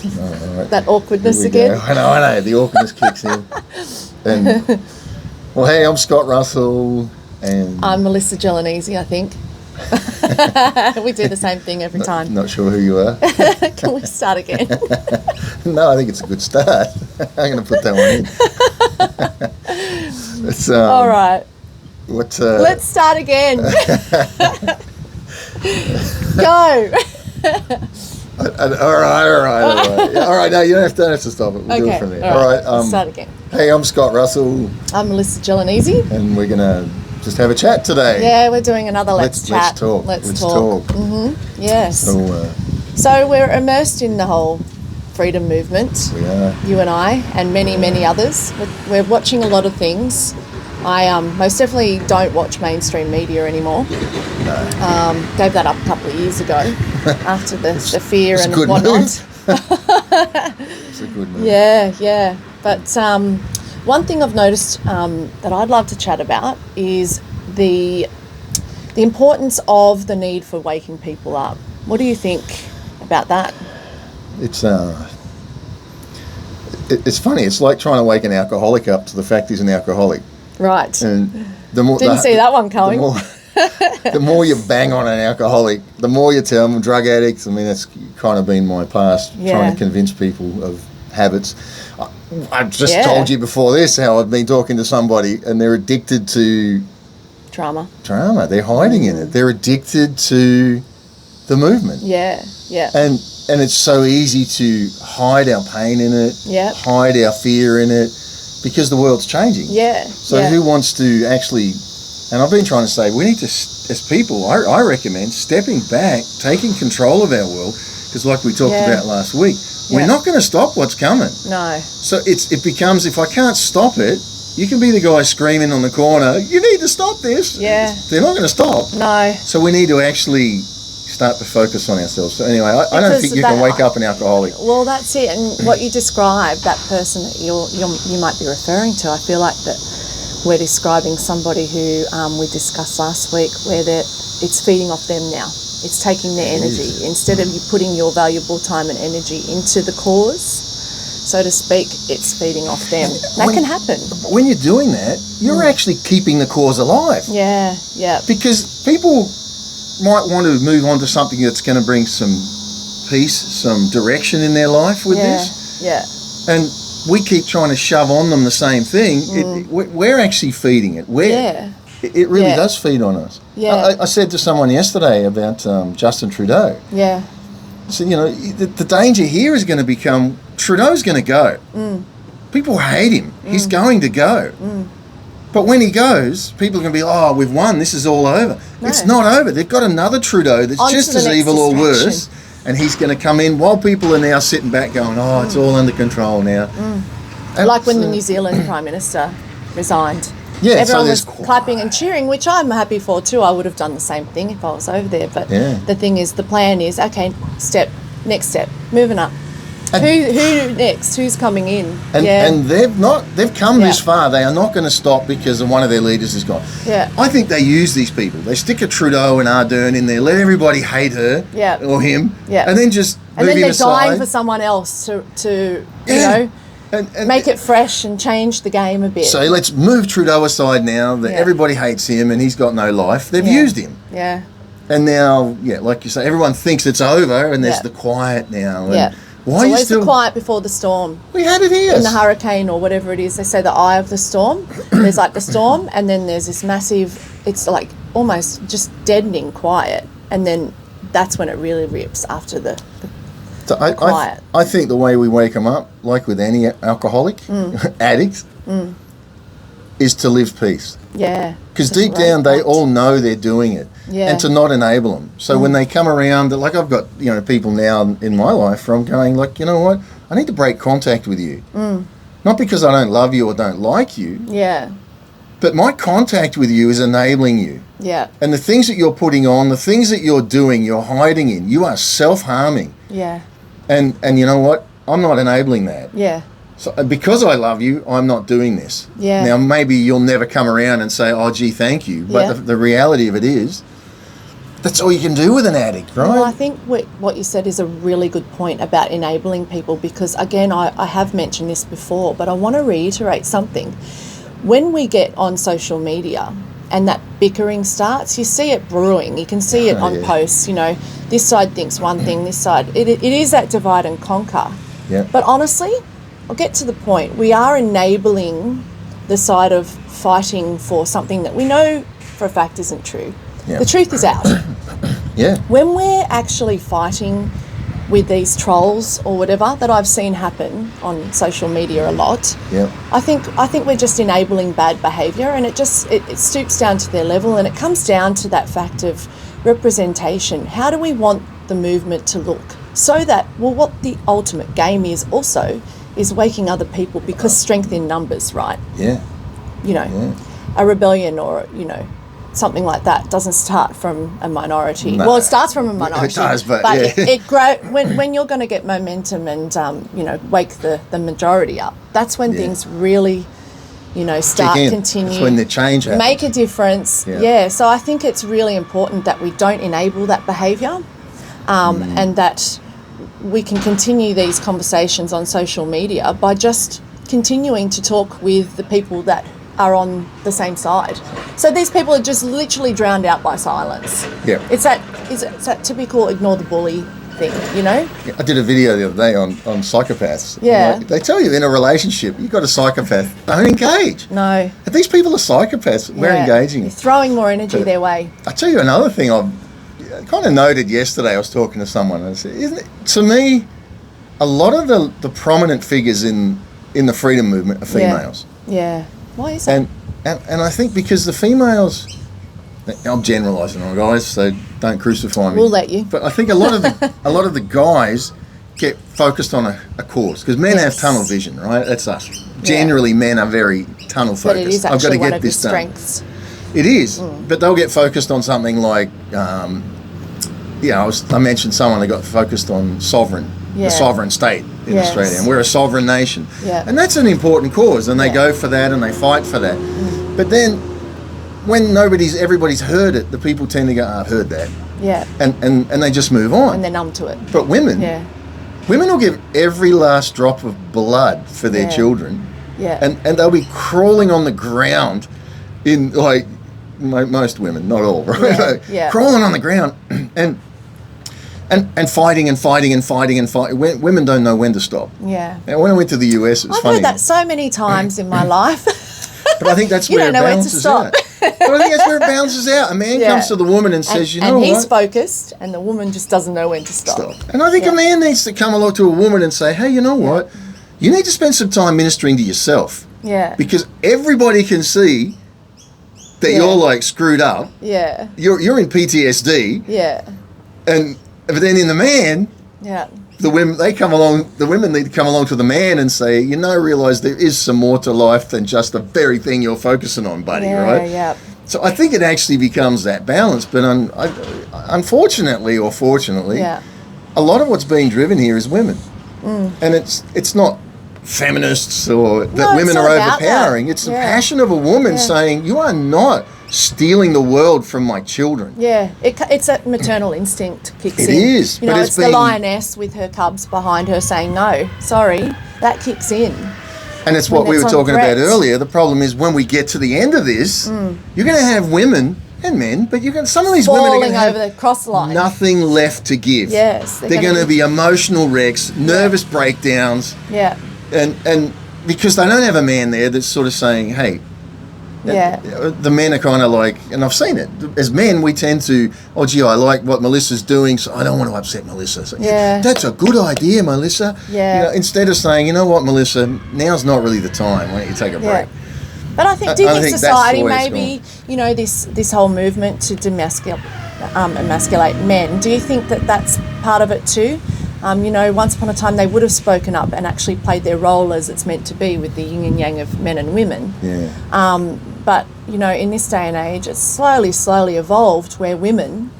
Right. That awkwardness again. I know, the awkwardness kicks in. And, well, hey, I'm Scott Russell, and I'm Melissa Gelanese, I think. We do the same thing every time. Not sure who you are. Can we start again? No, I think it's a good start. I'm going to put that one in. It's, All right. Let's start again. Go. All right. No, you don't have to stop it. We'll do it from there. All right. Let's start again. Hey, I'm Scott Russell. I'm Melissa Gelanese. And we're going to just have a chat today. Yeah, we're doing another Let's Chat. Let's talk. Let's talk. Mm-hmm. Yes. So we're immersed in the whole freedom movement. We are. You and I and many others. We're watching a lot of things. I most definitely don't watch mainstream media anymore. No. Gave that up a couple of years ago after the fear and good whatnot. It's a good move. Yeah. But one thing I've noticed that I'd love to chat about is the importance of the need for waking people up. What do you think about that? It's funny. It's like trying to wake an alcoholic up to the fact he's an alcoholic. Right. And the more didn't see that one coming. The more you bang on an alcoholic, the more you tell them drug addicts. I mean, that's kind of been my past, trying to convince people of habits. I've just told you before this how I've been talking to somebody and they're addicted to drama. They're hiding in it. They're addicted to the movement. Yeah. And it's so easy to hide our pain in it, hide our fear in it, because the world's changing. Yeah. So who wants to actually, and I've been trying to say, we need to, as people, I recommend stepping back, taking control of our world, because like we talked about last week, we're not going to stop what's coming. No. So it becomes, if I can't stop it, you can be the guy screaming on the corner, you need to stop this. Yeah. They're not going to stop. No. So we need to actually start to focus on ourselves. So anyway, I don't think you can wake up an alcoholic. Well, that's it. And what you described, that person that you might be referring to, I feel like that we're describing somebody who we discussed last week, where it's feeding off them now. It's taking their energy. Instead of you putting your valuable time and energy into the cause, so to speak, it's feeding off them. That can happen. When you're doing that, you're actually keeping the cause alive. Yeah. Because people might want to move on to something that's going to bring some peace, some direction in their life with this. Yeah. And we keep trying to shove on them the same thing. We're actually feeding it. It really does feed on us. Yeah. I said to someone yesterday about Justin Trudeau. Yeah. I said, the danger here is going to become Trudeau's going to go. People hate him. He's going to go. But when he goes, people are going to be, we've won. This is all over. No. It's not over. They've got another Trudeau that's just as evil or worse. And he's going to come in while people are now sitting back going, it's all under control now. Like when the New Zealand Prime Minister resigned. Yeah, everyone was clapping and cheering, which I'm happy for too. I would have done the same thing if I was over there. But the thing is, the plan is, okay, next step, moving up. Who next? Who's coming in? And they've come this far. They are not going to stop because one of their leaders is gone. Yeah. I think they use these people. They stick a Trudeau and Ardern in there, let everybody hate her or him, and then just move him aside. And then they're dying for someone else to make it fresh and change the game a bit. So let's move Trudeau aside now. That everybody hates him and he's got no life. They've used him. Yeah. And now, like you say, everyone thinks it's over and there's the quiet now. And where's the quiet before the storm? We had it here. In the hurricane or whatever it is, they say the eye of the storm. There's like the storm and then there's this massive, it's like almost just deadening quiet. And then that's when it really rips after the quiet. I think the way we wake them up, like with any alcoholic, addicts, is to live peace. Yeah. Because deep down they all know they're doing it. Yeah. And to not enable them. So when they come around, like I've got people now in my life from going like, you know what, I need to break contact with you. Not because I don't love you or don't like you. Yeah. But my contact with you is enabling you. Yeah. And the things that you're putting on, the things that you're doing, you're hiding in. You are self-harming. Yeah. And you know what? I'm not enabling that. Yeah. So because I love you, I'm not doing this. Yeah. Now maybe you'll never come around and say, "Oh, gee, thank you." But the reality of it is, That's all you can do with an addict, right? Well, I think what you said is a really good point about enabling people, because, again, I have mentioned this before, but I want to reiterate something. When we get on social media and that bickering starts, you see it brewing. You can see it on posts, you know, this side thinks one thing, this side. It is that divide and conquer. Yeah. But honestly, I'll get to the point. We are enabling the side of fighting for something that we know for a fact isn't true. Yeah. The truth is out. Yeah. When we're actually fighting with these trolls or whatever that I've seen happen on social media a lot, Yeah. I think we're just enabling bad behaviour, and it stoops down to their level, and it comes down to that fact of representation. How do we want the movement to look? So that, well, what the ultimate game is also is waking other people, because strength in numbers, right? Yeah. You know, a rebellion or, you know, something like that doesn't start from a minority. No. Well, it starts from a minority. It does, but yeah. it when you're going to get momentum and, you know, wake the majority up, that's when things really, you know, start, continue. That's when the change happens. Make a difference. Yeah. So I think it's really important that we don't enable that behaviour, and that we can continue these conversations on social media by just continuing to talk with the people that are on the same side. So these people are just literally drowned out by silence. Yeah. It's that typical ignore the bully thing, you know? I did a video the other day on psychopaths. Yeah. Like, they tell you in a relationship, you've got a psychopath, don't engage. No. If these people are psychopaths, we're engaging. You're throwing more energy their way. I'll tell you another thing I kind of noted yesterday. I was talking to someone and I said, isn't it, to me, a lot of the prominent figures in the freedom movement are females. Yeah. Why is that? And I think because the females, I'm generalising on guys, so don't crucify me. We'll let you. But I think a lot of the guys get focused on a cause, because men have tunnel vision, right? That's us. Generally, men are very tunnel focused. But it is I've got to actually one get of this your done. strengths. It is, but they'll get focused on something like, I mentioned someone that got focused on the sovereign state in Australia, and we're a sovereign nation. Yeah. And that's an important cause, and they go for that and they fight for that. But then when everybody's heard it, the people tend to go, I've heard that. Yeah. And they just move on. And they're numb to it. But women will give every last drop of blood for their children. Yeah. And they'll be crawling on the ground in, like, most women, not all, right? Crawling on the ground and fighting and fighting and fighting and fighting. Women don't know when to stop. Yeah. And when I went to the US, it was I've funny. heard that so many times in my life. But I think that's You where it don't know when to balances stop. out. But I think that's where it balances out. A man comes to the woman and says, you know what? And he's focused, and the woman just doesn't know when to stop. And I think a man needs to come along to a woman and say, hey, you know what? You need to spend some time ministering to yourself. Yeah. Because everybody can see that you're, like, screwed up. Yeah. You're in PTSD. Yeah. But then in the man, the women need to come along to the man and say, realise there is some more to life than just the very thing you're focusing on, buddy, right? Yeah. So I think it actually becomes that balance. But unfortunately or fortunately, a lot of what's being driven here is women. And it's not feminists or that women are overpowering. It's the passion of a woman saying, you are not stealing the world from my children. Yeah, it's that maternal instinct kicks in. It is. You know, it's the lioness with her cubs behind her saying, no, sorry, that kicks in. And it's what we were talking about earlier. The problem is when we get to the end of this, you're going to have women and men, but some of these women are going to have over the cross line. Nothing left to give. Yes. They're going to be emotional wrecks, nervous breakdowns. Yeah. And because they don't have a man there that's sort of saying, hey, the men are kind of like, and I've seen it, as men we tend to, oh gee, I like what Melissa's doing, so I don't want to upset Melissa. So, that's a good idea, Melissa. Yeah. Instead of saying, you know what, Melissa, now's not really the time, why don't you take a break? But I think, do you think society maybe, this whole movement to emasculate men, do you think that that's part of it too? Once upon a time they would have spoken up and actually played their role as it's meant to be with the yin and yang of men and women. Yeah. But, in this day and age, it's slowly evolved where women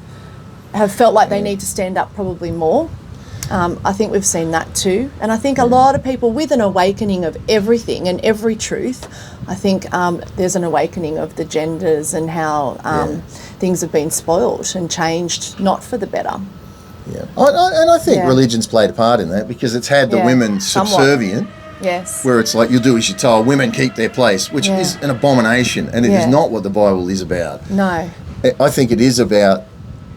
have felt like they need to stand up probably more. I think we've seen that too. And I think a lot of people with an awakening of everything and every truth, I think there's an awakening of the genders and how things have been spoiled and changed, not for the better. Yeah, and I think religion's played a part in that, because it's had the women subservient. Yes. Where it's like, you'll do as you're told, women keep their place, which is an abomination, and it is not what the Bible is about. No. I think it is about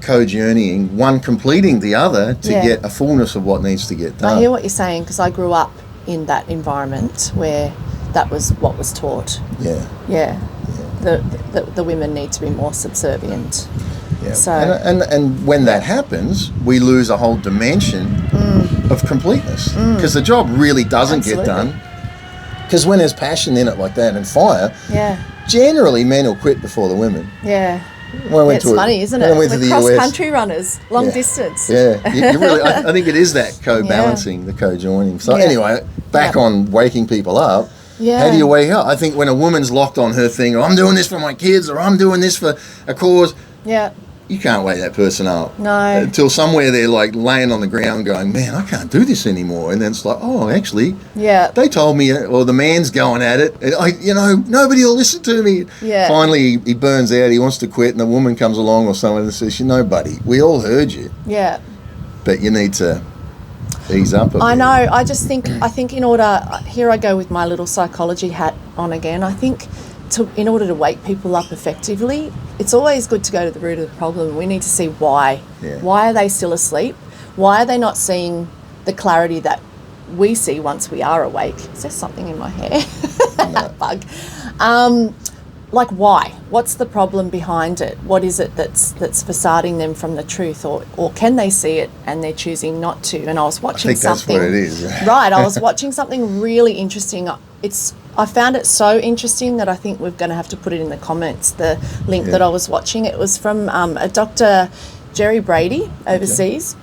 co-journeying, one completing the other to get a fullness of what needs to get done. I hear what you're saying, because I grew up in that environment where that was what was taught. Yeah. The women need to be more subservient. Yeah. So and when that happens, we lose a whole dimension of completeness, because the job really doesn't get done. Because when there's passion in it like that and fire, generally men will quit before the women. Yeah. It's funny, isn't it? We're cross-country runners, long distance. Yeah, you really. I think it is that co-balancing, the co-joining. So anyway, back on waking people up. Yeah. How do you wake up? I think when a woman's locked on her thing, or I'm doing this for my kids, or I'm doing this for a cause. Yeah. You can't wake that person up. No. Until somewhere they're like laying on the ground going, man, I can't do this anymore. And then it's like, oh, actually, they told me, or the man's going at it. And nobody will listen to me. Yeah. Finally, he burns out. He wants to quit. And the woman comes along or someone and says, buddy, we all heard you. Yeah. But you need to ease up a bit. I know. I think in order, here I go with my little psychology hat on again. I think in order to wake people up effectively, it's always good to go to the root of the problem. We need to see why. Yeah. Why are they still asleep? Why are they not seeing the clarity that we see once we are awake? Is there something in my hair? No. Bug. Like why? What's the problem behind it? What is it that's facading them from the truth, or can they see it and they're choosing not to? And I was watching something. That's what it is. Right. I was watching something really interesting. I found it so interesting that I think we're going to have to put it in the comments, the link that I was watching. It was from a Dr. Jerry Brady overseas,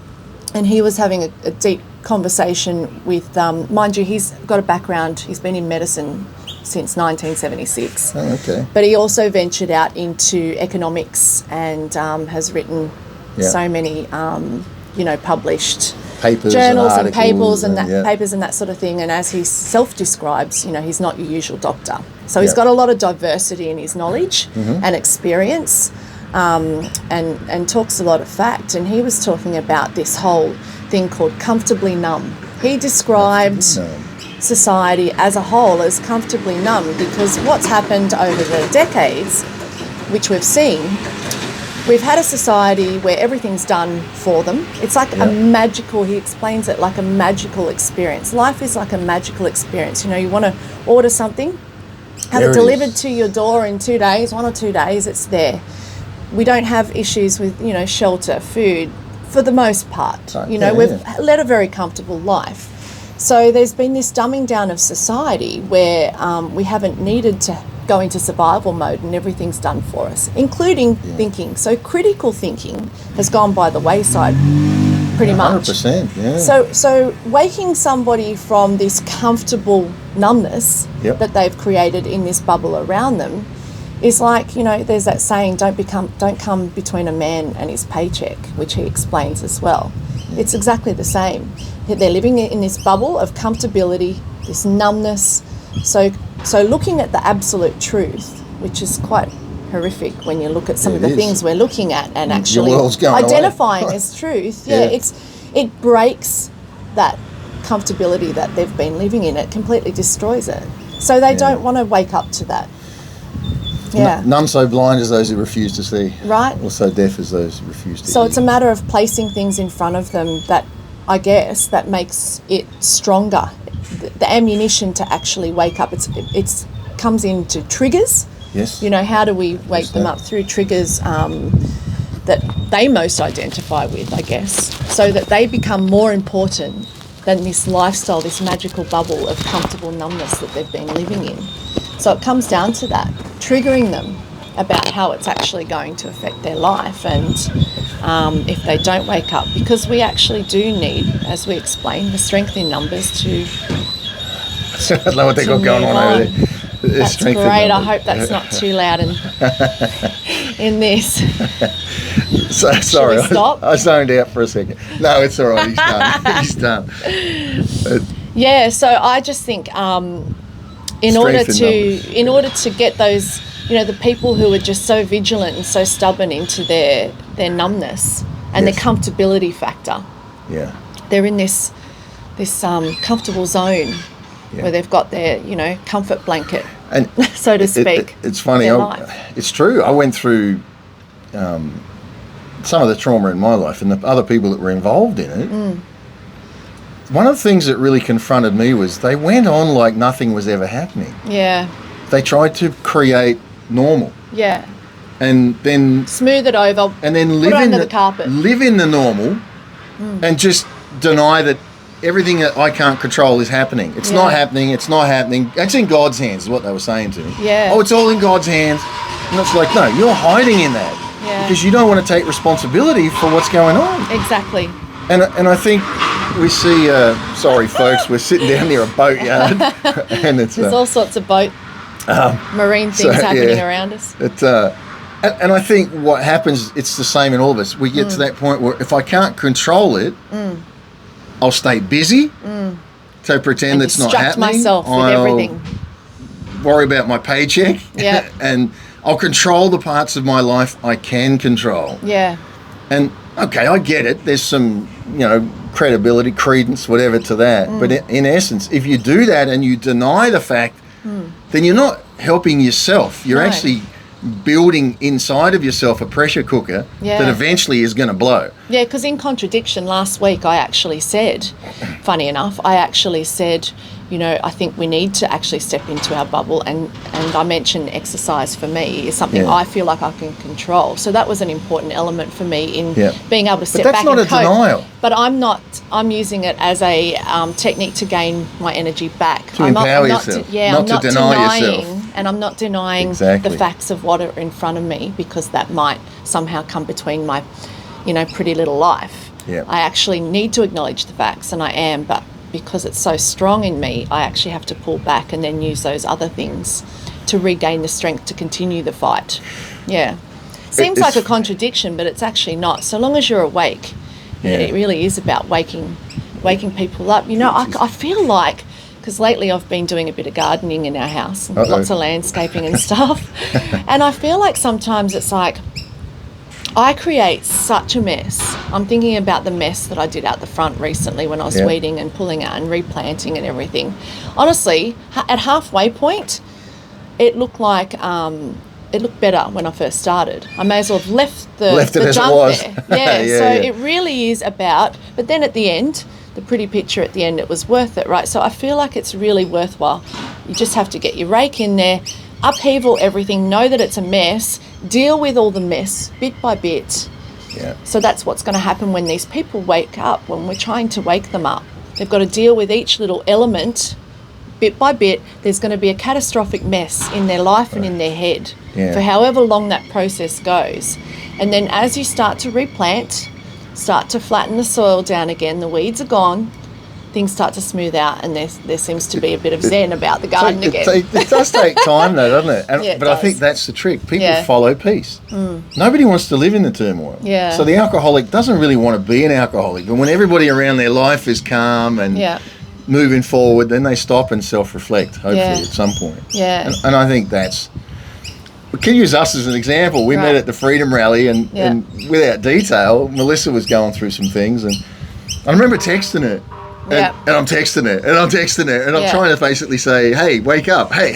and he was having a deep conversation with, mind you, he's got a background, he's been in medicine since 1976. Oh, okay. But he also ventured out into economics and has written so many, published papers journals and papers and that sort of thing. And as he self-describes, he's not your usual doctor. So he's got a lot of diversity in his knowledge and experience, and talks a lot of fact. And he was talking about this whole thing called comfortably numb. He described society as a whole as comfortably numb, because what's happened over the decades, which we've seen, we've had a society where everything's done for them. It's like a magical, he explains it like a magical experience. Life is like a magical experience. You want to order something, have it delivered to your door in 2 days, 1 or 2 days, it's there. We don't have issues with, shelter, food, for the most part. We've led a very comfortable life. So there's been this dumbing down of society where we haven't needed to go into survival mode and everything's done for us, including thinking. So critical thinking has gone by the wayside pretty much. 100%, yeah. So waking somebody from this comfortable numbness that they've created in this bubble around them is like, there's that saying, don't come between a man and his paycheck, which he explains as well. It's exactly the same. They're living in this bubble of comfortability, this numbness. So looking at the absolute truth, which is quite horrific when you look at some of the things we're looking at and actually identifying as truth. It breaks that comfortability that they've been living in. It completely destroys it. So they don't want to wake up to that. Yeah. None so blind as those who refuse to see. Right. Or so deaf as those who refuse to hear. So it's a matter of placing things in front of them that, I guess, that makes it stronger. The ammunition to actually wake up, it's comes into triggers. Yes. How do we wake them up through triggers that they most identify with, I guess, so that they become more important than this lifestyle, this magical bubble of comfortable numbness that they've been living in. So it comes down to that, triggering them about how it's actually going to affect their life, and if they don't wake up, because we actually do need, as we explained, the strength in numbers to I love what they got going on over there. That's great. I hope that's not too loud and in this. So sorry, we stop? I zoned out for a second. No, it's all right. He's done. He's done. Yeah, so I just think in order to get those, the people who are just so vigilant and so stubborn into their numbness and their comfortability factor. Yeah. They're in this comfortable zone where they've got their, comfort blanket, and so to speak. It's funny. It's true. I went through some of the trauma in my life, and the other people that were involved in it. One of the things that really confronted me was they went on like nothing was ever happening. Yeah. They tried to create normal. Yeah. And then smooth it over. And then put it under the carpet. Live in the normal, and just deny that everything that I can't control is happening. It's not happening. It's not happening. It's in God's hands, is what they were saying to me. Yeah. Oh, it's all in God's hands. And it's like, no, you're hiding in that. Yeah. Because you don't want to take responsibility for what's going on. Exactly. And I think we see, sorry folks, we're sitting down near a boatyard. And it's there's all sorts of marine things happening around us. And I think what happens, it's the same in all of us. We get to that point where if I can't control it, I'll stay busy to pretend it's not happening. Myself with everything. Worry about my paycheck. Yeah. And I'll control the parts of my life I can control. Yeah. And okay, I get it. There's some, credibility, credence, whatever to that. But in essence, if you do that and you deny the fact, then you're not helping yourself. You're actually building inside of yourself a pressure cooker that eventually is going to blow. Yeah, because in contradiction, last week I actually said, funny enough, I think we need to actually step into our bubble, and I mentioned exercise for me is something I feel like I can control. So that was an important element for me in being able to step back and cope. But that's not a denial. But I'm using it as a technique to gain my energy back. To empower yourself, not to deny yourself. And I'm not denying the facts of what are in front of me, because that might somehow come between my, pretty little life. Yeah. I actually need to acknowledge the facts, and I am, but because it's so strong in me, I actually have to pull back and then use those other things to regain the strength to continue the fight. Yeah. Seems like a contradiction, but it's actually not. So long as you're awake, it really is about waking people up. I feel like, because lately I've been doing a bit of gardening in our house, and lots of landscaping and stuff, and I feel like sometimes it's like I create such a mess. I'm thinking about the mess that I did out the front recently when I was weeding and pulling out and replanting and everything. Honestly, at halfway point, it looked like it looked better when I first started. I may as well have left the junk there. So it really is about. But then at the end, the pretty picture at the end, it was worth it, right? So I feel like it's really worthwhile. You just have to get your rake in there, upheaval everything, know that it's a mess, deal with all the mess bit by bit. Yeah. So that's what's going to happen when these people wake up, when we're trying to wake them up. They've got to deal with each little element bit by bit. There's going to be a catastrophic mess in their life and in their head for however long that process goes. And then as you start to replant, start to flatten the soil down again, the weeds are gone, things start to smooth out, and there seems to be a bit of zen about the garden again. It does take time though, doesn't it? But I think that's the trick. People follow peace. Nobody wants to live in the turmoil. Yeah. So the alcoholic doesn't really want to be an alcoholic. But when everybody around their life is calm and moving forward, then they stop and self-reflect, hopefully, at some point. Yeah. And I think we can use us as an example. We met at the Freedom Rally, and without detail, Melissa was going through some things, and I remember texting her. And I'm texting it, and I'm texting it, and I'm trying to basically say, hey, wake up, hey.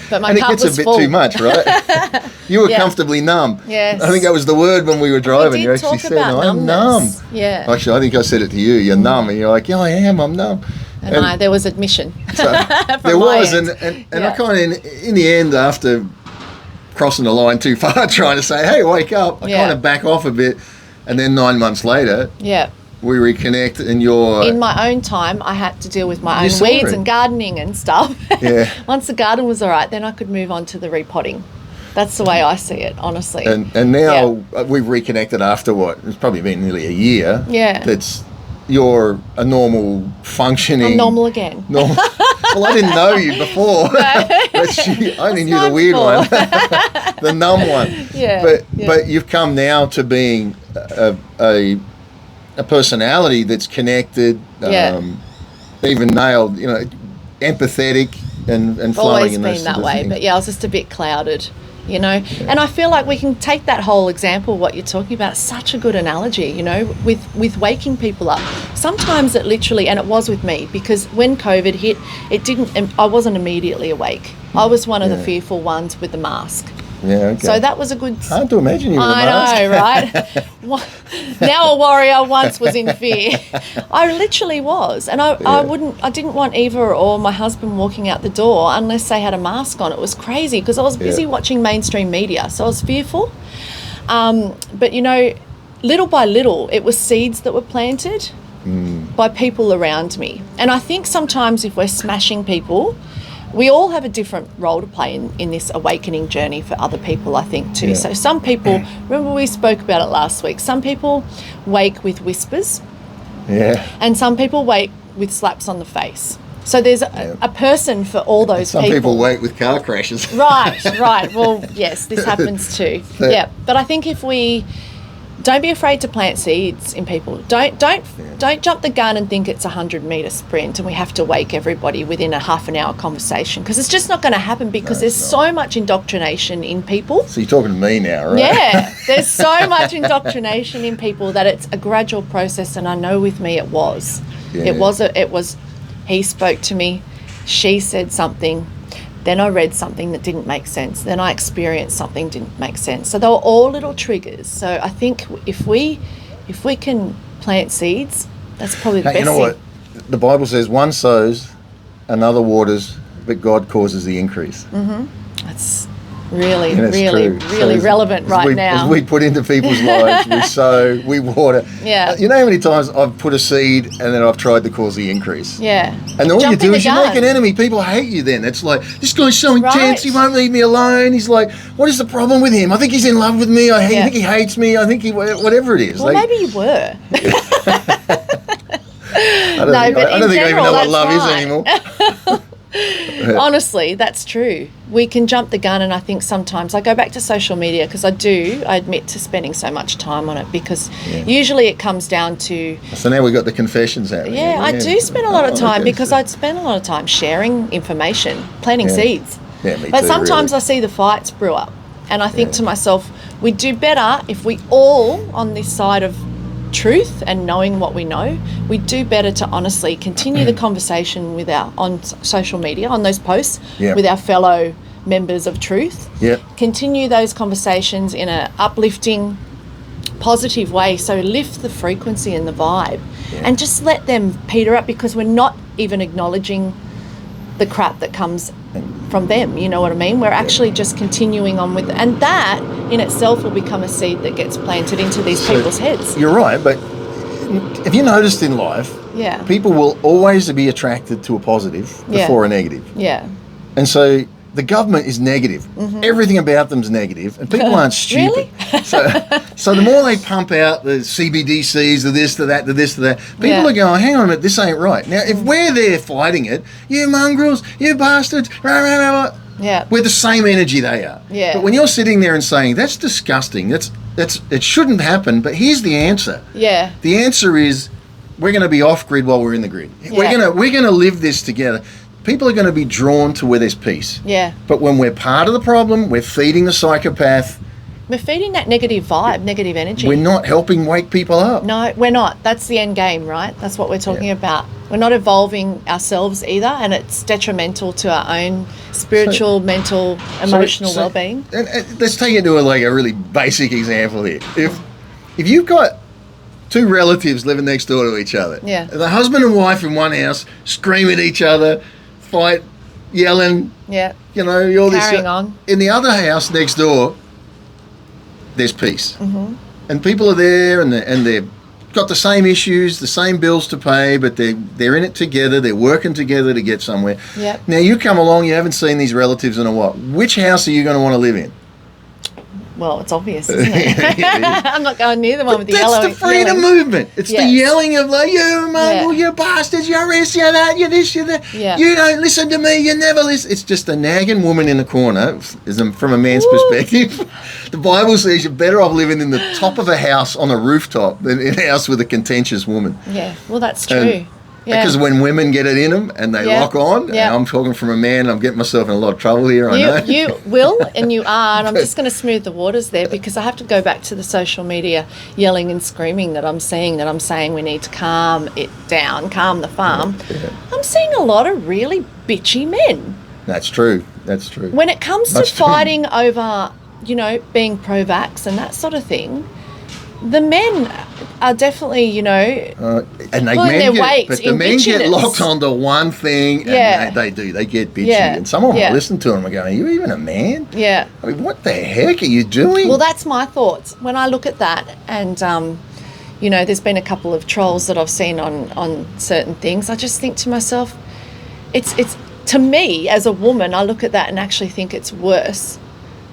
But my and it cup gets was a bit full. too much, right? You were comfortably numb. Yes. I think that was the word when we were driving. You actually said, I'm numb. Yeah. Actually, I think I said it to you, you're numb, and you're like, yeah, I am, I'm numb. And there was admission. So there was, and I kind of, in the end, after crossing the line too far, trying to say, hey, wake up, I kind of back off a bit, and then 9 months later, we reconnect, and in my own time, I had to deal with my own weeds and gardening and stuff. Yeah. Once the garden was all right, then I could move on to the repotting. That's the way I see it, honestly. And now we've reconnected after what? It's probably been nearly a year. Yeah. You're a normal functioning. I'm normal again. Well, I didn't know you before. I only knew the weird one, the numb one. Yeah. But you've come now to being a personality that's connected, even nailed, empathetic and flowing always in those been that sort of way, things. but I was just a bit clouded. And I feel like we can take that whole example, what you're talking about, such a good analogy, with waking people up. Sometimes it literally, and it was with me, because when COVID hit, I wasn't immediately awake. I was one of the fearful ones with the mask. Yeah, okay. So that was a good... Hard to imagine you with a mask. I know, right? Now a warrior, once was in fear. I literally was. And I didn't want Eva or my husband walking out the door unless they had a mask on. It was crazy because I was busy watching mainstream media. So I was fearful. But, little by little, it was seeds that were planted by people around me. And I think sometimes if we're smashing people, we all have a different role to play in this awakening journey for other people, I think, too. Yeah. So some people, remember we spoke about it last week, some people wake with whispers. Yeah. And some people wake with slaps on the face. So there's a person for all those people. Some people wake with car crashes. Right. Well, yes, this happens too. Yeah. But I think if we... Don't be afraid to plant seeds in people. Don't jump the gun and think it's a 100-metre sprint and we have to wake everybody within a half an hour conversation, because it's just not going to happen, because there's so much indoctrination in people. So you're talking to me now, right? Yeah, there's so much indoctrination in people that it's a gradual process, and I know with me it was. Yeah. It was. He spoke to me, she said something. Then I read something that didn't make sense. Then I experienced something that didn't make sense. So they were all little triggers. So I think if we can plant seeds, that's probably the best thing. You know what? The Bible says one sows, another waters, but God causes the increase. Mm-hmm. That's really relevant now. As we put into people's lives, we sow, we water. Yeah. You know how many times I've put a seed and then I've tried to cause the increase? Yeah. And all you do is you make an enemy. People hate you then. It's like, this guy's so intense, he won't leave me alone. He's like, what is the problem with him? I think he's in love with me. I think he hates me. I think whatever it is. Well, maybe you were. I don't think I even know what love is anymore. Honestly, that's true. We can jump the gun, and I think sometimes I go back to social media because I admit to spending so much time on it, because usually it comes down to... So now we've got the confessions out. Yeah, I do spend a lot of time because I'd spend a lot of time sharing information, planting seeds. Yeah, me but too, sometimes really. I see the fights brew up, and I think to myself, we'd do better if we all on this side of truth and knowing what we know, we do better to honestly continue the conversation with on social media, on those posts, with our fellow members of truth. Continue those conversations in a uplifting, positive way. So lift the frequency and the vibe, and just let them peter up, because we're not even acknowledging the crap that comes from them, you know what I mean? We're actually just continuing on with it. And that in itself will become a seed that gets planted into these people's heads. You're right, but have you noticed in life, people will always be attracted to a positive before a negative. Yeah. And so the government is negative. Mm-hmm. Everything about them is negative, and people aren't stupid. Really? So the more they pump out the CBDCs, the this, to that, the this, to that, people are going, hang on a minute, this ain't right. Now, if we're there fighting it, you mongrels, you bastards, rah, rah, rah, rah, we're the same energy they are. Yeah. But when you're sitting there and saying, that's disgusting, it shouldn't happen, but here's the answer. Yeah. The answer is, we're going to be off grid while we're in the grid. Yeah. We're going to live this together. People are going to be drawn to where there's peace. Yeah. But when we're part of the problem, we're feeding the psychopath. We're feeding that negative vibe, negative energy. We're not helping wake people up. No, we're not. That's the end game, right? That's what we're talking about. We're not evolving ourselves either, and it's detrimental to our own spiritual, mental, emotional well-being. And let's take it to a really basic example here. If you've got two relatives living next door to each other, the husband and wife in one house scream at each other, fight, yelling, all this carrying on. In the other house next door, there's peace. Mm-hmm. And people are there, and they've got the same issues, the same bills to pay, but they're in it together, they're working together to get somewhere. Yep. Now you come along, you haven't seen these relatives in a while. Which house are you going to want to live in? Well, it's obvious, isn't it? I'm not going near the one with the That's yellow. the freedom movement. It's the yelling of like, you mongrel, you bastards, you're this, you're that, you're this, you're that. Yeah. You don't listen to me, you never listen. It's just a nagging woman in the corner, from a man's perspective. The Bible says you're better off living in the top of a house on a rooftop than in a house with a contentious woman. Yeah, well, that's true. Because when women get it in them and they lock on, and I'm talking from a man, I'm getting myself in a lot of trouble here, I know. You will, and you are, and I'm just going to smooth the waters there because I have to go back to the social media yelling and screaming that I'm saying we need to calm it down, calm the farm. Yeah. I'm seeing a lot of really bitchy men. That's true. That's true. When it comes to fighting over, being pro-vax and that sort of thing, the men are definitely, and they pulling their weight but in the men get bitchiness. locked onto one thing, and they get bitchy. Yeah. And someone will listen to them and go, "Are you even a man? Yeah. I mean, what the heck are you doing?" Well, that's my thoughts when I look at that, and there's been a couple of trolls that I've seen on certain things. I just think to myself, it's to me as a woman, I look at that and actually think it's worse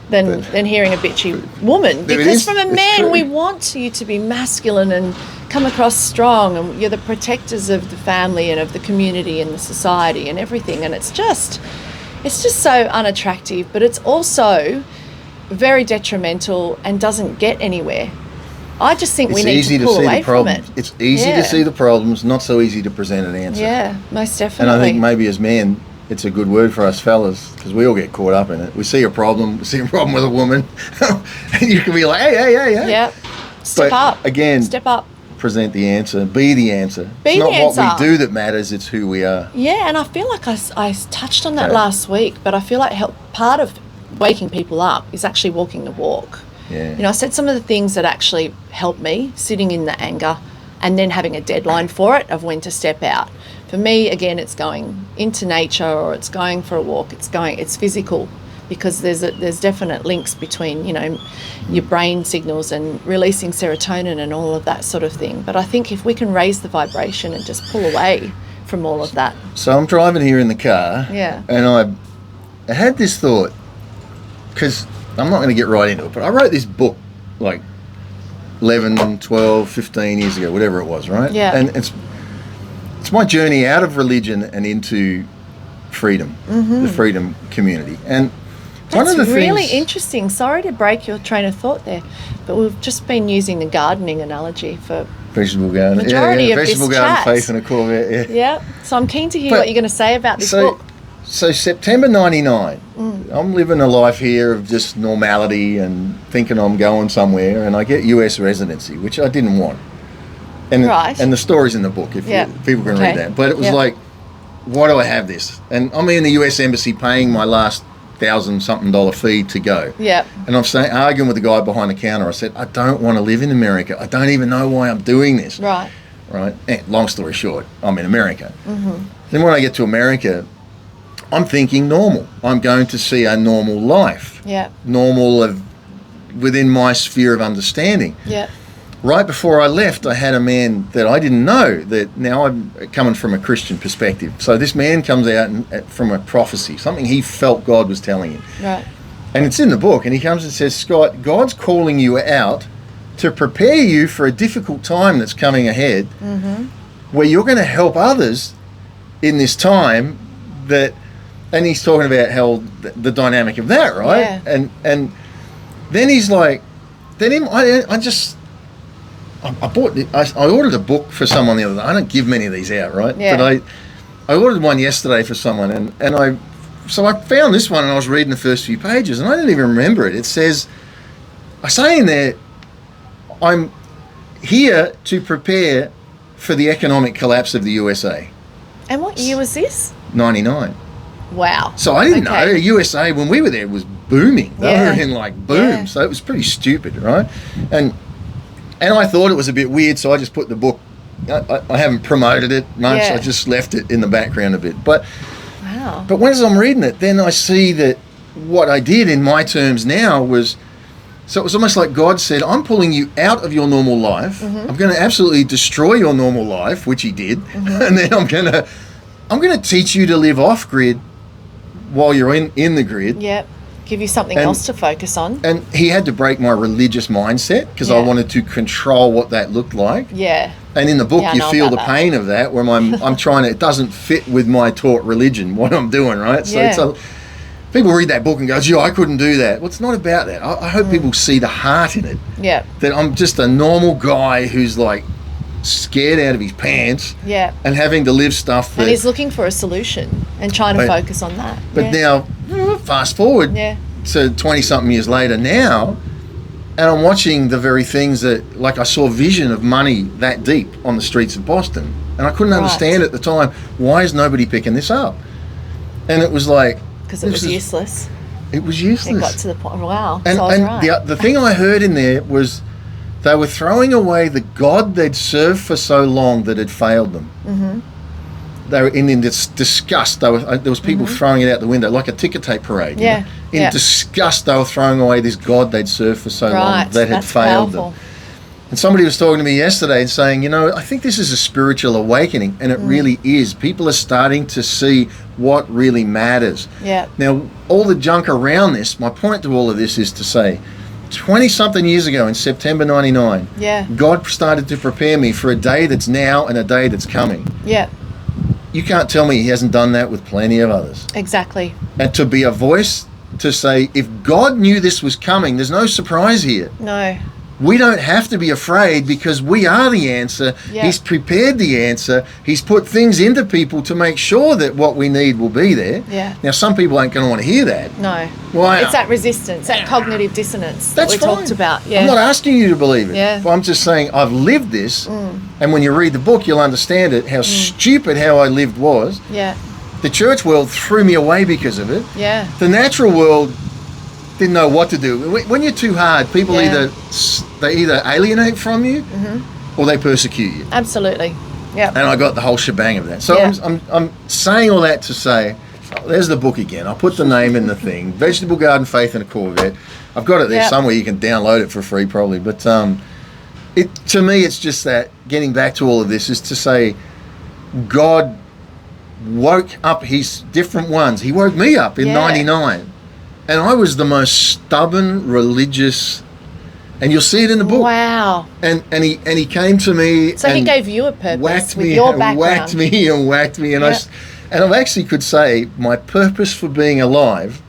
than hearing a bitchy woman, because from a man we want you to be masculine and come across strong, and you're the protectors of the family and of the community and the society and everything, and it's just so unattractive, but it's also very detrimental and doesn't get anywhere. I just think we need to pull away from it. It's easy to see the problems, not so easy to present an answer. Yeah, most definitely. And I think maybe as men, it's a good word for us fellas, because we all get caught up in it. We see a problem with a woman, and you can be like, hey. Yeah. Step up. Again, step up. Present the answer. Be the answer. It's not what we do that matters, it's who we are. Yeah, and I feel like I touched on that last week, but I feel like part of waking people up is actually walking the walk. Yeah. I said some of the things that actually helped me, sitting in the anger and then having a deadline for it of when to step out. For me, again, it's going into nature, or it's going for a walk. It's physical, because there's definite links between, your brain signals and releasing serotonin and all of that sort of thing. But I think if we can raise the vibration and just pull away from all of that. So I'm driving here in the car. Yeah. And I had this thought, because I'm not going to get right into it, but I wrote this book like 11, 12, 15 years ago, whatever it was, right? Yeah. And it's my journey out of religion and into freedom, the freedom community. And that's one of the really interesting. Sorry to break your train of thought there, but we've just been using the gardening analogy for vegetable garden. Majority of vegetable this garden, chat. faith and a Corvette. Yeah. So I'm keen to hear what you're going to say about this book. So September 99, I'm living a life here of just normality and thinking I'm going somewhere, and I get US residency, which I didn't want. And the story's in the book if people can read that. But it was like, why do I have this? And I'm in the US Embassy paying my last $1,000-something fee to go. Yeah. And I'm arguing with the guy behind the counter. I said, I don't want to live in America. I don't even know why I'm doing this. Right. And long story short, I'm in America. Then when I get to America, I'm thinking normal. I'm going to see a normal life. Yeah. Normal within my sphere of understanding. Yeah. Right before I left, I had a man that I didn't know, that now I'm coming from a Christian perspective. So this man comes out from a prophecy, something he felt God was telling him. Right. And it's in the book, and he comes and says, Scott, God's calling you out to prepare you for a difficult time that's coming ahead, where you're going to help others in this time and he's talking about how the dynamic of that, right? Yeah. And then he's like, I ordered a book for someone the other day. I don't give many of these out, right? Yeah. But I ordered one yesterday for someone, and I found this one, and I was reading the first few pages, and I didn't even remember it. It says, I say in there, I'm here to prepare for the economic collapse of the USA. And what year was this? 99. Wow. So I didn't know. USA, when we were there, was booming. They were in boom. Yeah. So it was pretty stupid, right? And I thought it was a bit weird, so I just put the book, I haven't promoted it much. I just left it in the background a bit. But as I'm reading it, then I see that what I did in my terms now was, so it was almost like God said, I'm pulling you out of your normal life. I'm going to absolutely destroy your normal life, which he did. And then I'm going to teach you to live off grid while you're in the grid. Yep. Give you something else to focus on. And he had to break my religious mindset because I wanted to control what that looked like. Yeah. And in the book, you feel the pain of that when I'm trying to, it doesn't fit with my taught religion, what I'm doing, right? So people read that book and go, gee, I couldn't do that. Well, it's not about that. I hope people see the heart in it. Yeah. That I'm just a normal guy who's like scared out of his pants. Yeah. And having to live stuff that... And he's looking for a solution and trying to focus on that. But now, fast forward to 20-something years later now, and I'm watching the very things that, like I saw vision of money that deep on the streets of Boston. And I couldn't understand at the time, why is nobody picking this up? And it was like... Because it was useless. It was useless. It got to the point, wow. And, so I was right. the thing I heard in there was they were throwing away the God they'd served for so long that had failed them. Mm-hmm. They were in this disgust. There was people throwing it out the window like a ticker tape parade. Yeah. You know? In disgust, they were throwing away this God they'd served for so long that had failed them. And somebody was talking to me yesterday and saying, you know, I think this is a spiritual awakening, and it really is. People are starting to see what really matters. Yeah. Now, all the junk around this, my point to all of this is to say, 20-something years ago in September 99, God started to prepare me for a day that's now and a day that's coming. Yeah. You can't tell me he hasn't done that with plenty of others. Exactly. And to be a voice to say, if God knew this was coming, there's no surprise here. No. We don't have to be afraid because we are the answer. Yeah. He's prepared the answer. He's put things into people to make sure that what we need will be there. Yeah. Now, some people aren't going to want to hear that. No. Why? It's that resistance, that cognitive dissonance That's that we talked about. Yeah. I'm not asking you to believe it. Yeah. But I'm just saying I've lived this, and when you read the book, you'll understand it, how stupid how I lived was. Yeah. The church world threw me away because of it. Yeah. The natural world didn't know what to do. When you're too hard, people either alienate from you or they persecute you. Absolutely. Yeah. And I got the whole shebang of that. So I'm saying all that to say, there's the book again. I'll put the name in the thing. Vegetable Garden, Faith and a Corvette. I've got it there somewhere. You can download it for free probably. But to me, it's just that getting back to all of this is to say God woke up his different ones. He woke me up in 99. And I was the most stubborn, religious, and you'll see it in the book. Wow. And he came to me. So he gave you a purpose with your background. Whacked me, and I've actually could say my purpose for being alive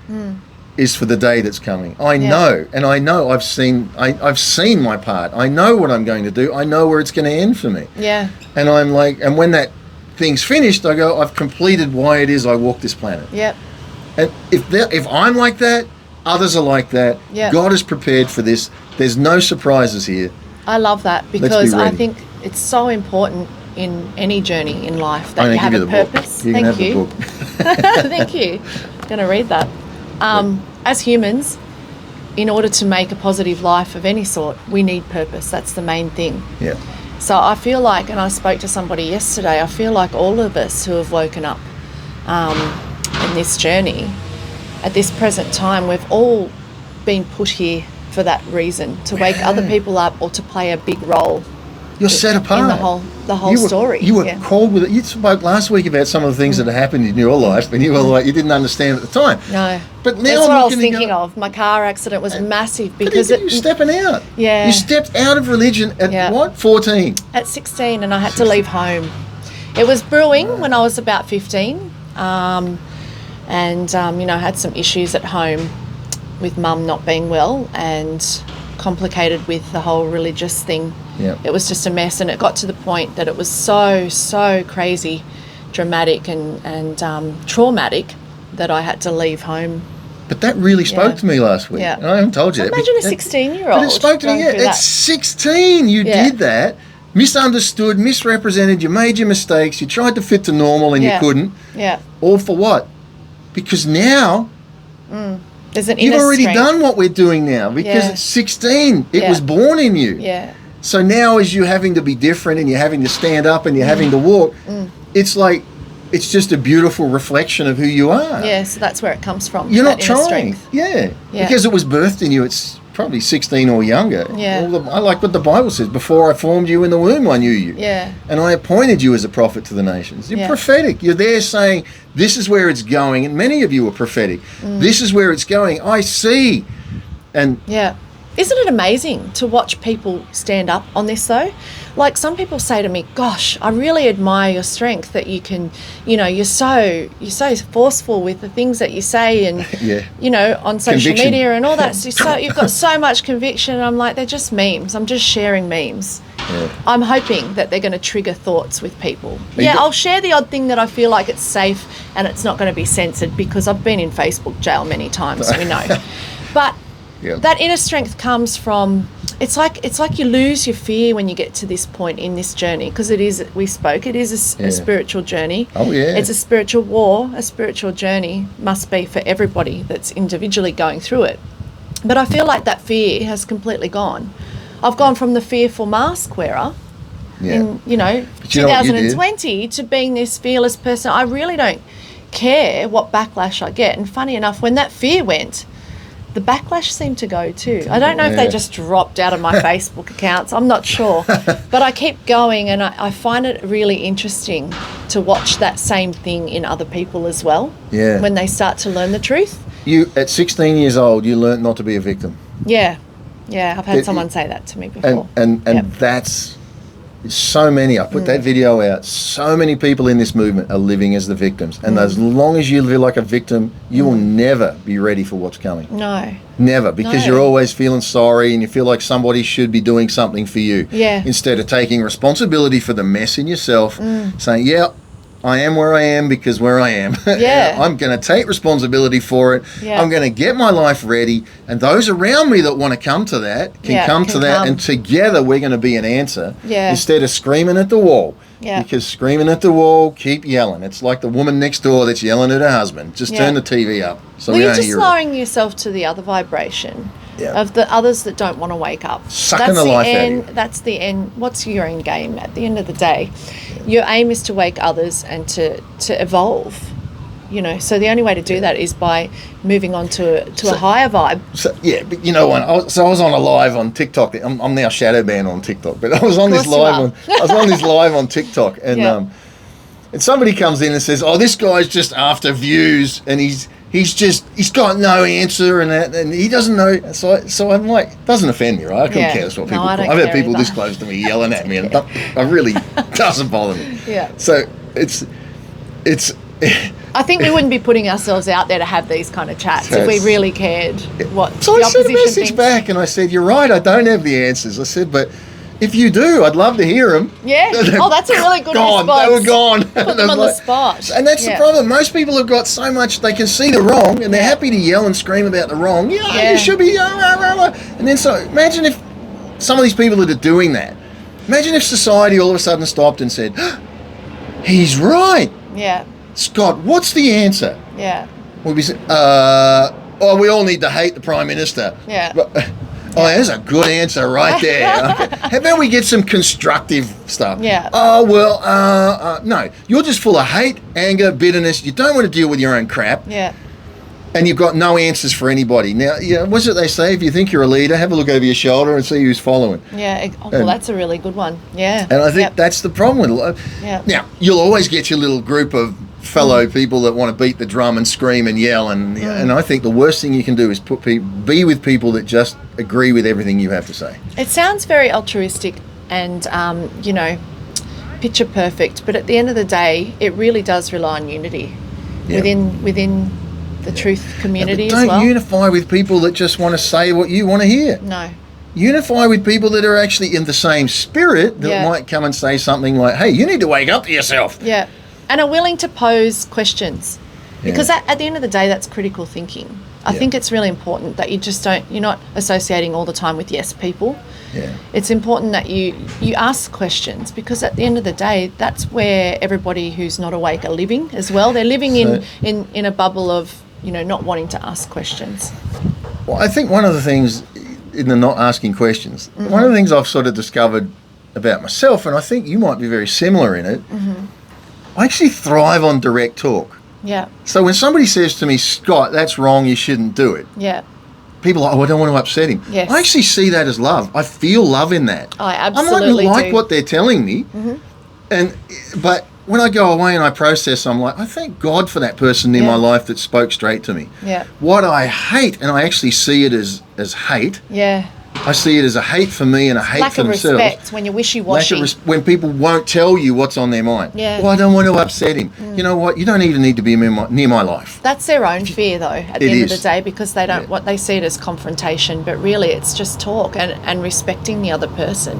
is for the day that's coming. I know, and I know I've seen my part. I know what I'm going to do. I know where it's going to end for me. Yeah. And I'm like, and when that thing's finished, I go, I've completed why it is I walk this planet. Yep. And if I'm like that, others are like that. Yep. God is prepared for this. There's no surprises here. I love that because I think it's so important in any journey in life that you have a purpose. Thank you. Thank you. I'm going to read that. As humans, in order to make a positive life of any sort, we need purpose. That's the main thing. Yeah. So I feel like, and I spoke to somebody yesterday, I feel like all of us who have woken up in this journey, at this present time, we've all been put here for that reason, to wake other people up or to play a big role. You're set apart in the whole story. You were called with it. You spoke last week about some of the things that had happened in your life, and you were like, you didn't understand at the time. No, but now that's what I was thinking of. My car accident was massive because you're stepping out. Yeah, you stepped out of religion at what? 14. At 16, and I had to leave home. It was brewing when I was about 15, and I had some issues at home with Mum not being well and complicated with the whole religious thing. Yeah. It was just a mess, and it got to the point that it was so crazy, dramatic and traumatic that I had to leave home. But that really spoke to me last week. Yeah. I haven't told you that. Imagine a 16-year-old. But it spoke to me. At 16, you did that, misunderstood, misrepresented, you made your mistakes, you tried to fit to normal and you couldn't. Yeah. All for what? Because now there's an inner you've already strength. done what we're doing now because at 16, it was born in you. Yeah. So now as you're having to be different and you're having to stand up and you're having to walk, it's like, it's just a beautiful reflection of who you are. Yeah, so that's where it comes from. You're not that inner trying. strength. Yeah. Because it was birthed in you. It's probably 16 or younger. Yeah. I like what the Bible says. Before I formed you in the womb, I knew you. Yeah. And I appointed you as a prophet to the nations. You're prophetic. You're there saying, this is where it's going. And many of you are prophetic. This is where it's going. I see. And yeah. Isn't it amazing to watch people stand up on this though? Like some people say to me, gosh, I really admire your strength that you can, you're so forceful with the things that you say and, on social Conviction. media and all that. You've got so much conviction. And I'm like, they're just memes. I'm just sharing memes. Yeah. I'm hoping that they're going to trigger thoughts with people. I'll share the odd thing that I feel like it's safe and it's not going to be censored because I've been in Facebook jail many times, we know. But that inner strength comes from, it's like you lose your fear when you get to this point in this journey, because it is a spiritual journey. Oh yeah. It's a spiritual war, a spiritual journey must be for everybody that's individually going through it. But I feel like that fear has completely gone. I've gone from the fearful mask wearer in, 2020 to being this fearless person. I really don't care what backlash I get. And funny enough, when that fear went, the backlash seemed to go too. I don't know if they just dropped out of my Facebook accounts. I'm not sure. But I keep going, and I find it really interesting to watch that same thing in other people as well. Yeah. When they start to learn the truth. You, at 16 years old, you learnt not to be a victim. Yeah. Yeah, I've had someone say that to me before. And that's so many. I put that video out. So many people in this movement are living as the victims. And as long as you live like a victim, you will never be ready for what's coming. No. Never, because you're always feeling sorry and you feel like somebody should be doing something for you. Yeah. Instead of taking responsibility for the mess in yourself, saying, I am where I am because where I am. Yeah. I'm going to take responsibility for it. Yeah. I'm going to get my life ready. And those around me that want to come to that can come to that. And together we're going to be an answer instead of screaming at the wall. Yeah. Because screaming at the wall, keep yelling. It's like the woman next door that's yelling at her husband. Just turn the TV up. So well, we you're don't just hear lowering yourself to the other vibration of the others that don't want to wake up. Sucking the life out of you. That's the end. What's your end game at the end of the day? Your aim is to wake others and to evolve. So the only way to do that is by moving on to a higher vibe. So, but you know what? I was on a live on TikTok. I'm now shadow banned on TikTok, but I was on this live on TikTok, and and somebody comes in and says, "Oh, this guy's just after views, and he's got no answer, and he doesn't know." So I'm like, doesn't offend me, right? I couldn't care what people. I've had people this close to me yelling at me, and it really doesn't bother me. Yeah. So it's. I think we wouldn't be putting ourselves out there to have these kind of chats if we really cared what so the I opposition sent a message thinks. back and I said, "You're right, I don't have the answers." I said, "But if you do, I'd love to hear them." Yeah. Oh, that's a really good response. They were gone. Put them on the spot. And that's the problem. Most people have got so much, they can see the wrong and they're happy to yell and scream about the wrong. You should be, and then so imagine if some of these people that are doing that, imagine if society all of a sudden stopped and said, "He's right. Yeah. Scott, what's the answer?" Yeah. We'd be saying, we all need to hate the Prime Minister. Yeah. Oh, there's a good answer right there. Okay. How about we get some constructive stuff? Yeah. Oh, well, no. You're just full of hate, anger, bitterness. You don't want to deal with your own crap. Yeah. And you've got no answers for anybody. Now, what's it they say? If you think you're a leader, have a look over your shoulder and see who's following. Yeah. Well, that's a really good one. Yeah. And I think that's the problem with it. Now, you'll always get your little group of fellow people that want to beat the drum and scream and yell, and I think the worst thing you can do is be with people that just agree with everything you have to say. It sounds very altruistic and picture perfect, but at the end of the day it really does rely on unity within the truth community as well. Don't unify with people that just want to say what you want to hear. No. Unify with people that are actually in the same spirit that might come and say something like, "Hey, you need to wake up to yourself." Yeah. And are willing to pose questions, because at the end of the day, that's critical thinking. I think it's really important that you're not associating all the time with yes people. Yeah. It's important that you ask questions, because at the end of the day, that's where everybody who's not awake are living as well. They're living in a bubble of, not wanting to ask questions. Well, I think one of the things in the not asking questions, one of the things I've sort of discovered about myself, and I think you might be very similar in it, I actually thrive on direct talk. Yeah. So when somebody says to me, "Scott, that's wrong, you shouldn't do it." Yeah. people are, I don't want to upset him. Yes. I actually see that as love. I feel love in that. I absolutely I might like do. what they're telling me, but when I go away and I process, I'm like, I thank God for that person in my life that spoke straight to me. Yeah. What I hate, and I actually see it as hate. Yeah. I see it as a hate for me and a hate Lack for of themselves. respect when you're wishy-washy. When people won't tell you what's on their mind. Yeah. Well, I don't want to upset him. You know what? You don't even need to be near my life. That's their own fear, though, at the end of the is. day, because they don't what they see it as confrontation, but really it's just talk and respecting the other person.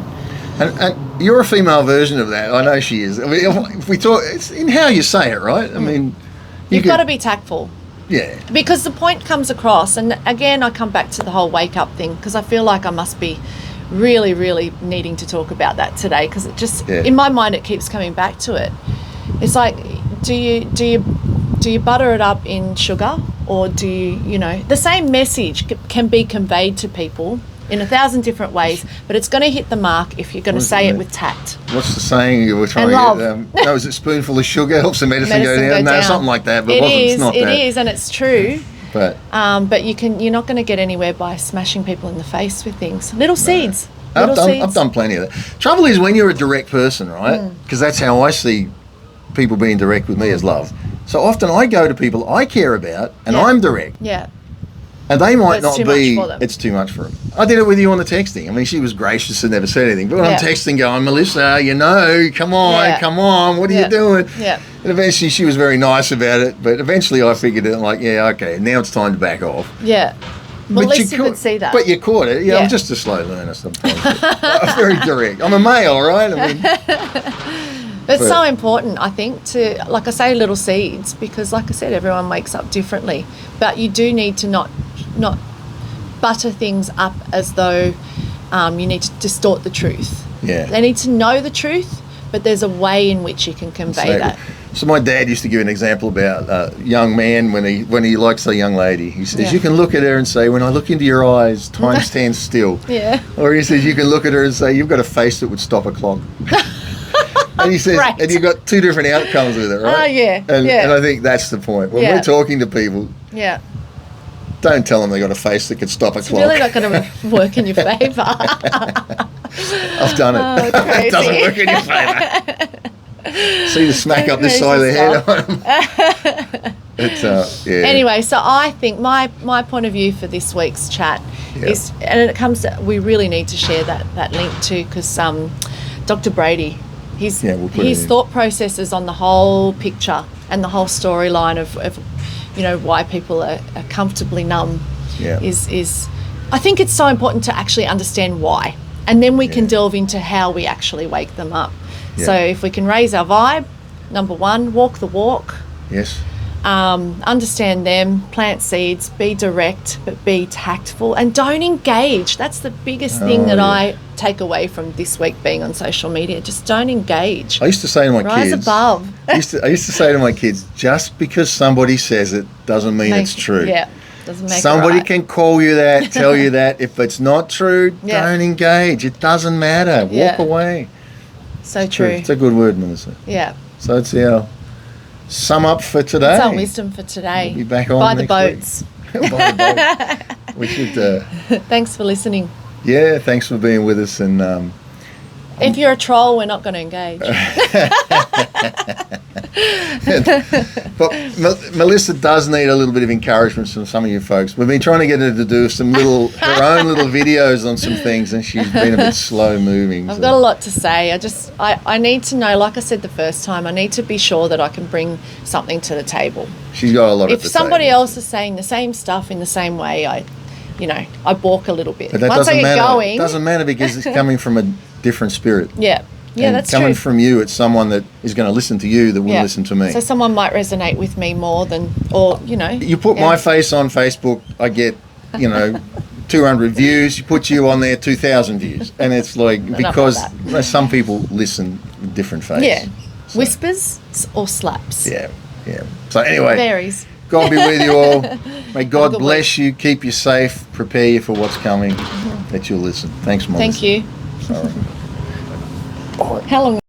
And you're a female version of that. I know she is. I mean, if we talk, it's in how you say it, right? I mean, You've got to be tactful. Yeah. Because the point comes across, and again, I come back to the whole wake up thing, because I feel like I must be really, really needing to talk about that today, because it just, in my mind, it keeps coming back to it. It's like, do you butter it up in sugar, or do you know, the same message can be conveyed to people in 1,000 different ways, but it's going to hit the mark if you're going to say it with tact. What's the saying you were trying to get? No, is it spoonful of sugar helps the medicine go down? No, something like that. But it's not that. It is, and it's true. But you're not going to get anywhere by smashing people in the face with things. Little seeds. I've done plenty of that. Trouble is when you're a direct person, right? Because that's how I see people being direct with me as love. So often I go to people I care about and I'm direct. Yeah. And they might But it's not too be, much for them. it's too much for them. I did it with you on the texting. I mean, she was gracious and never said anything. But when I'm texting going, Melissa, come on, what are you doing? Yeah. And eventually she was very nice about it. But eventually I figured it, like, okay, now it's time to back off. Yeah. Well, at least you could see that. But you caught it. Yeah, I'm just a slow learner sometimes. I'm very direct. I'm a male, right? I mean... But it's so important, I think, to, like I say, little seeds, because like I said, everyone wakes up differently. But you do need to not butter things up as though you need to distort the truth. Yeah. They need to know the truth, but there's a way in which you can convey that. So my dad used to give an example about a young man when he likes a young lady. He says, you can look at her and say, when I look into your eyes, time stands still. Yeah. Or he says, you can look at her and say, you've got a face that would stop a clock. And he says, and you've got two different outcomes with it, right? Oh, yeah. And I think that's the point. When we're talking to people, don't tell them they got a face that could stop a clock. It's really not going to work in your favour. I've done it. It doesn't work in your favour. See the smack up this side of the head. It's, Anyway, so I think my point of view for this week's chat is, and it comes to, we really need to share that link too, because Dr. Brady, his thought processes on the whole picture and the whole storyline of why people are comfortably numb is I think it's so important to actually understand why, and then we can delve into how we actually wake them up. So if we can raise our vibe, number one, walk the walk. Yes. Understand them, plant seeds, be direct, but be tactful, and don't engage. That's the biggest thing that I take away from this week being on social media. Just don't engage. I used to say to my kids, rise above. I used to say to my kids, just because somebody says it doesn't mean it's true. Yeah, doesn't make somebody it right. can call you that, tell you that. If it's not true, don't engage. It doesn't matter. Walk away. So true. It's a good word, Melissa. Yeah. So it's our sum up for today. That's our wisdom for today. We'll be back on By the next boats. week. By the boat. We should. Thanks for listening. Yeah, thanks for being with us. And if you're a troll, we're not going to engage. But Melissa does need a little bit of encouragement from some of you folks. We've been trying to get her to do her own little videos on some things, and she's been a bit slow moving. I've got a lot to say. I need to know, like I said the first time, I need to be sure that I can bring something to the table. She's got a lot If somebody else is saying the same stuff in the same way, I balk a little bit. But that Once doesn't I get matter. going, It doesn't matter because it's coming from a different spirit. Yeah, and that's coming true. from you, it's someone that is going to listen to you that will listen to me. So someone might resonate with me more than, or. You put my face on Facebook, I get, 200 views. You put you on there, 2,000 views, and it's like because some people listen with different faces. Yeah, so. Whispers or slaps. Yeah. So anyway, varies. God be with you all. May God bless you, keep you safe, prepare you for what's coming. That you'll listen. Thanks, Melissa. Thank you. Sorry. How long?